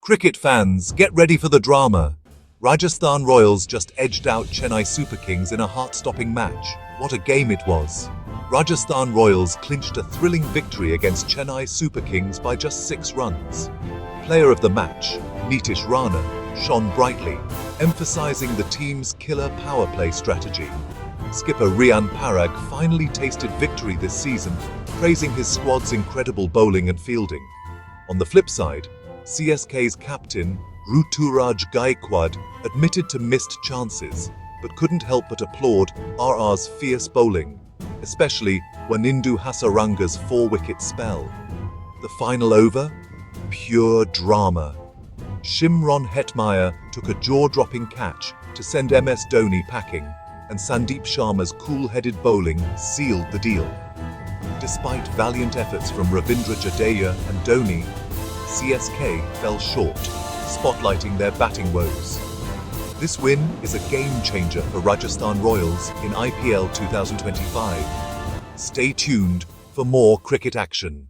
Cricket fans, get ready for the drama. Rajasthan Royals just edged out Chennai Super Kings in a heart-stopping match. What a game it was. Rajasthan Royals clinched a thrilling victory against Chennai Super Kings by just 6 runs. Player of the match, Nitish Rana, shone brightly, emphasizing the team's killer power play strategy. Skipper Rian Parag finally tasted victory this season, praising his squad's incredible bowling and fielding. On the flip side, CSK's captain, Ruturaj Gaikwad, admitted to missed chances, but couldn't help but applaud RR's fierce bowling, especially Wanindu Hasaranga's 4-wicket spell. The final over? Pure drama. Shimron Hetmyer took a jaw-dropping catch to send MS Dhoni packing, and Sandeep Sharma's cool-headed bowling sealed the deal. Despite valiant efforts from Ravindra Jadeja and Dhoni, CSK fell short, spotlighting their batting woes. This win is a game-changer for Rajasthan Royals in IPL 2025. Stay tuned for more cricket action.